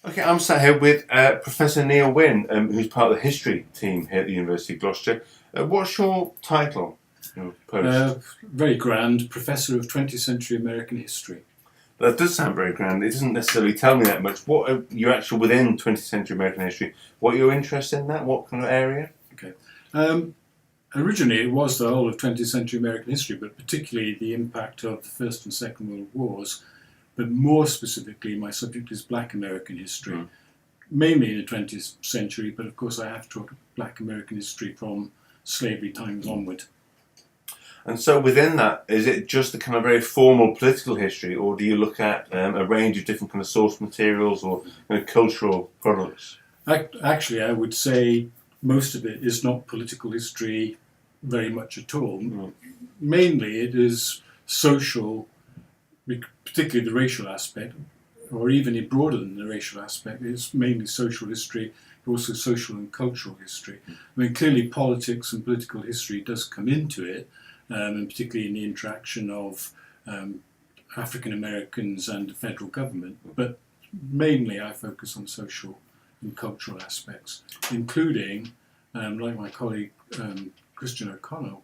Okay, I'm sat here with Professor Neil Wynn, who's part of the history team here at the University of Gloucestershire. What's your title? Your post? Very grand, Professor of 20th Century American History. That does sound very grand. It doesn't necessarily tell me that much. What are you actually within 20th century American history? What are your interests in that? What kind of area? Okay. Originally, it was the whole of 20th century American history, but particularly the impact of the First and Second World Wars. But more specifically, my subject is Black American history, mainly in the 20th century, but of course I have to talk Black American history from slavery times onward. And so within that, is it just the kind of very formal political history, or do you look at a range of different kind of source materials or cultural products? Actually, I would say most of it is not political history very much at all. Mainly it is social, particularly the racial aspect, or even broader than the racial aspect. It's mainly social history, but also social and cultural history. I mean, clearly politics and political history does come into it, and particularly in the interaction of African Americans and the federal government. But mainly I focus on social and cultural aspects, including, like my colleague Christian O'Connell,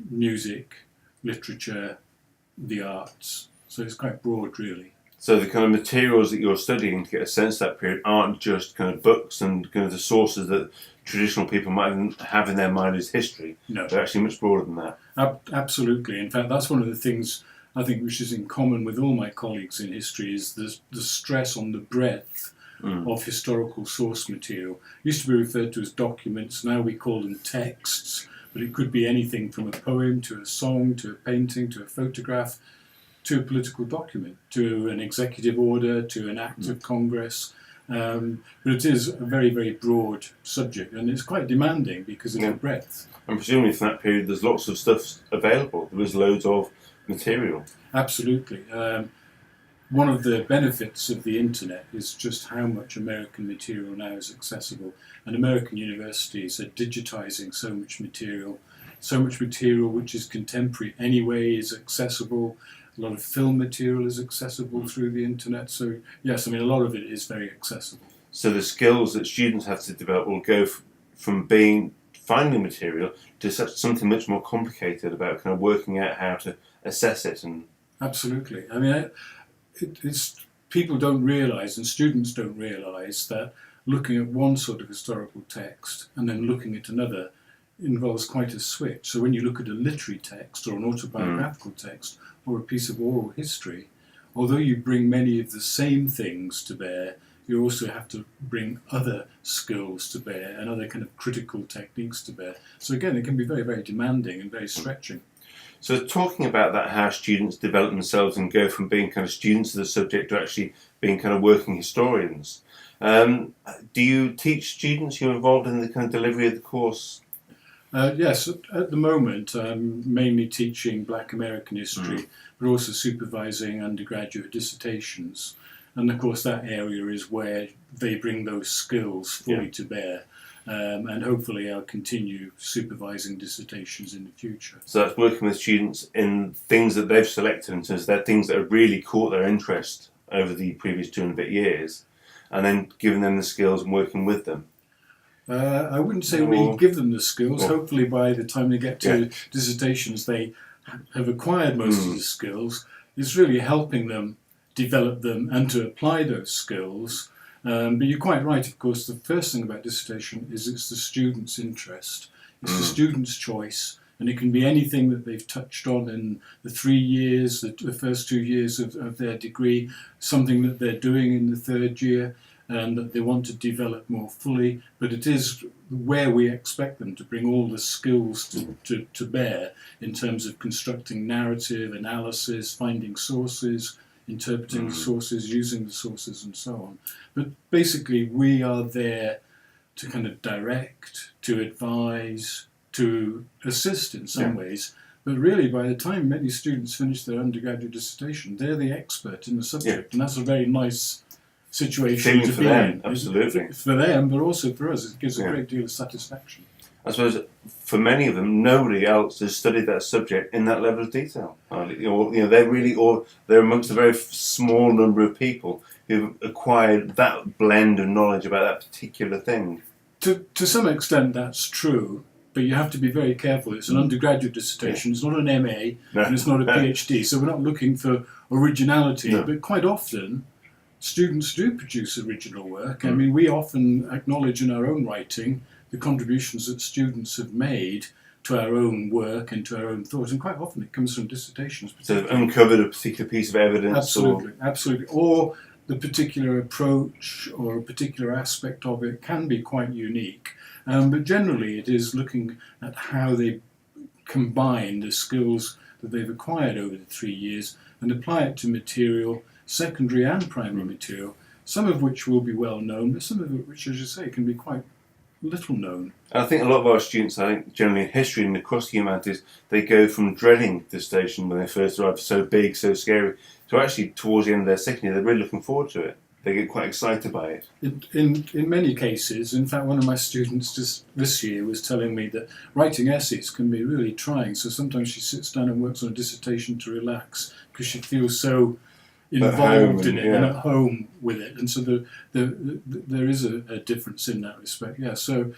music, literature, the arts. So it's quite broad, really. So the kind of materials that you're studying to get a sense of that period aren't just kind of books and kind of the sources that traditional people might have in their mind as history. No. They're actually much broader than that. Absolutely. In fact, that's one of the things I think which is in common with all my colleagues in history is the stress on the breadth of historical source material. It used to be referred to as documents, now we call them texts, but it could be anything from a poem to a song to a painting to a photograph to a political document, to an executive order, to an act of Congress. But it is a very, very broad subject, and it's quite demanding because of the breadth. And presumably from that period there's lots of stuff available. There was loads of material. Absolutely. One of the benefits of the internet is just how much American material now is accessible. And American universities are digitizing so much material which is contemporary anyway is accessible. A lot of film material is accessible through the internet. So yes, I mean, a lot of it is very accessible. So the skills that students have to develop will go from finding material to something much more complicated about kind of working out how to assess it. And absolutely. I mean, it's people don't realise, and students don't realise, that looking at one sort of historical text and then looking at another involves quite a switch. So when you look at a literary text or an autobiographical text or a piece of oral history, although you bring many of the same things to bear, you also have to bring other skills to bear and other kind of critical techniques to bear. So again, it can be very, very demanding and very stretching. So talking about that, how students develop themselves and go from being kind of students of the subject to actually being kind of working historians, do you teach students? You're involved in the kind of delivery of the course? Yes, at the moment I'm mainly teaching Black American history, but also supervising undergraduate dissertations. And of course that area is where they bring those skills fully to bear. And hopefully I'll continue supervising dissertations in the future. So that's working with students in things that they've selected in terms of their things that have really caught their interest over the previous 2 and a bit years, and then giving them the skills and working with them. I wouldn't say we give them the skills. Hopefully by the time they get to dissertations they have acquired most of the skills. It's really helping them develop them and to apply those skills. But you're quite right, of course, the first thing about dissertation is it's the student's interest. It's the student's choice, and it can be anything that they've touched on in the 3 years, the first 2 years of their degree, something that they're doing in the third year, and that they want to develop more fully. But it is where we expect them to bring all the skills to bear in terms of constructing narrative, analysis, finding sources, interpreting the sources, using the sources, and so on. But basically we are there to kind of direct, to advise, to assist in some ways. But really by the time many students finish their undergraduate dissertation, they're the expert in the subject, and that's a very nice situation to be in. Absolutely. For them, but also for us, it gives a great deal of satisfaction. I suppose for many of them, nobody else has studied that subject in that level of detail. They're amongst a very small number of people who've acquired that blend of knowledge about that particular thing. To some extent, that's true, but you have to be very careful. It's an undergraduate dissertation. It's not an MA, and it's not a PhD. So we're not looking for originality, but quite often students do produce original work. I mean, we often acknowledge in our own writing the contributions that students have made to our own work and to our own thoughts, and quite often it comes from dissertations. So they've uncovered a particular piece of evidence. Absolutely. Or the particular approach or a particular aspect of it can be quite unique. But generally it is looking at how they combine the skills that they've acquired over the 3 years and apply it to material, secondary and primary material, some of which will be well known, but some of it which, as you say, can be quite little known. And I think a lot of our students, I think generally in history and across the humanities, they go from dreading the station when they first arrive, so big, so scary, to actually towards the end of their second year, they're really looking forward to it. They get quite excited by it. In many cases, in fact, one of my students just this year was telling me that writing essays can be really trying. So sometimes she sits down and works on a dissertation to relax because she feels so involved in it and at home with it. And so there is a difference in that respect. Yeah. So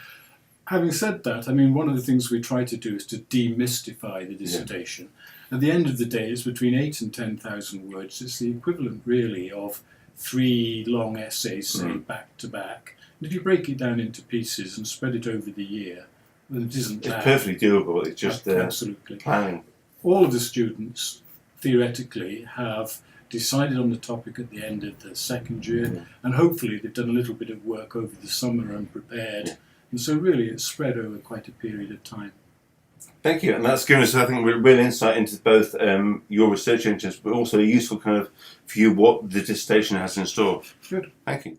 having said that, I mean, one of the things we try to do is to demystify the dissertation. At the end of the day, it's between 8,000 and 10,000 words. It's the equivalent, really, of 3 long essays, say, back to back. And if you break it down into pieces and spread it over the year, then it isn't It's perfectly doable. It's just absolutely planning. All of the students, theoretically, have decided on the topic at the end of the second year, and hopefully they've done a little bit of work over the summer and prepared. And so really it's spread over quite a period of time. Thank you, and that's given us, I think, real insight into both your research interests, but also a useful kind of view what the dissertation has in store. Good. Thank you.